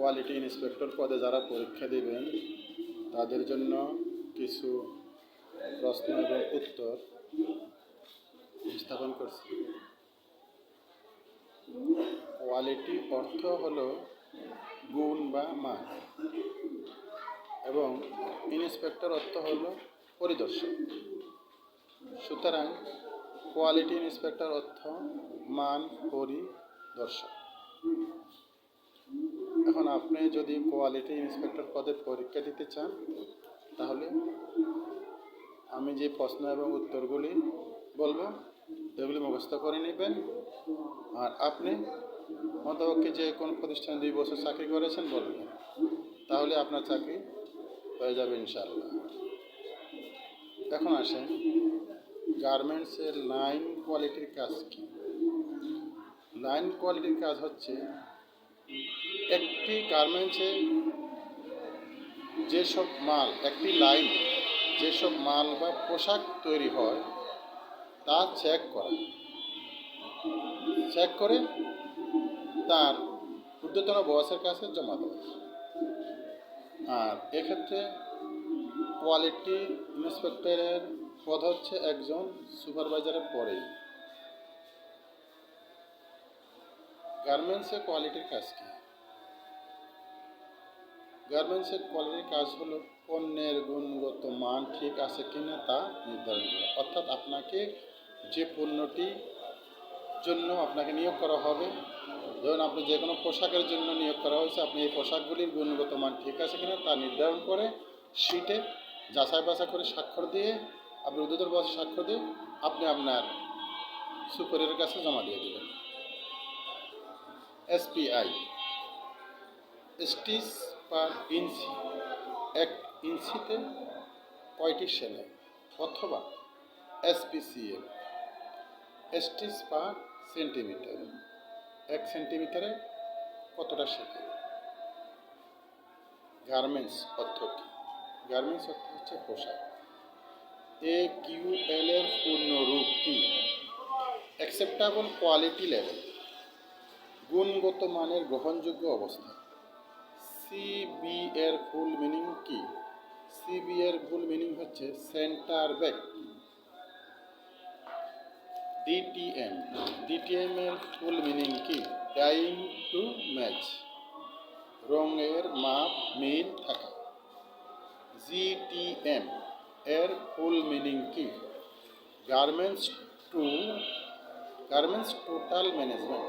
Quality inspector পদে যারা পরীক্ষা দিবেন তাদের জন্য কিছু প্রশ্ন এবং উত্তর উপস্থাপন করছি। কোয়ালিটি অর্থ হলো গুণ বা মান, এবং ইন্সপেক্টর অর্থ হলো পরিদর্শক। সুতরাং কোয়ালিটি ইন্সপেক্টর অর্থ মান পরিদর্শক। এখন আপনি যদি কোয়ালিটি ইন্সপেক্টর পদে পরীক্ষা দিতে চান, তাহলে আমি যে প্রশ্ন এবং উত্তরগুলি বলবো এগুলি মুখস্থ করে নেবেন। আর আপনি মতপক্ষে যে কোন প্রতিষ্ঠানে 2 বছর চাকরি করেছেন বলবেন, তাহলে আপনার চাকরি হয়ে যাবে ইনশাআল্লাহ। এখন আসেন, গার্মেন্টসের লাইন কোয়ালিটির কাজ কী? লাইন কোয়ালিটির কাজ হচ্ছে একটি গার্মেন্টসে যেসব মাল, একটি লাইন যেসব মাল বা পোশাক তৈরি হয় তা চেক করে তার ঊর্ধ্বতন বসের কাছে জমা দেওয়া। আর এক্ষেত্রে কোয়ালিটি ইন্সপেক্টরের পদ হচ্ছে একজন সুপারভাইজারের পরেই। গার্মেন্টসের কোয়ালিটির কাজ কী? গার্মেন্টসের কোয়ালিটির কাজ হলো পণ্যের গুণগত মান ঠিক আছে কিনা তা নির্ধারণ করা। অর্থাৎ আপনাকে যে পণ্যটির জন্য আপনাকে নিয়োগ করা হবে, ধরুন আপনি যে কোনো পোশাকের জন্য নিয়োগ করা হয়েছে, আপনি এই পোশাকগুলির গুণগত মান ঠিক আছে কিনা তা নির্ধারণ করে শিটে যাচাই বাছাই করে স্বাক্ষর দিয়ে, আপনি ঊর্ধ্বতন বসে স্বাক্ষর দিয়ে আপনি আপনার সুপারিয়রের কাছে জমা দিয়ে দেবেন। SPI, স্টিচ পার ইঞ্চি, 1 ইঞ্চিতে কয়টি সেলাই, অথবা SPCM, স্টিচ পার সেন্টিমিটার, 1 সেন্টিমিটারে কতটা সেলাই। গার্মেন্টস অর্থ কী? গার্মেন্টস অর্থ হচ্ছে পোশাক। AQL এর পূর্ণ রূপ কি? অ্যাকসেপ্টেবল কোয়ালিটি লেভেল, গুণগত মানের গ্রহণযোগ্য অবস্থা। CB এর ফুল মিনিং কি? CB এর ফুল মিনিং হচ্ছে সেন্টার ব্যাক। DTM এর ফুল মিনিং কি? ডাইং টু ম্যাচ, রঙের মাপ মিল থাকা। GTM এর ফুল মিনিং কি? Garments total management.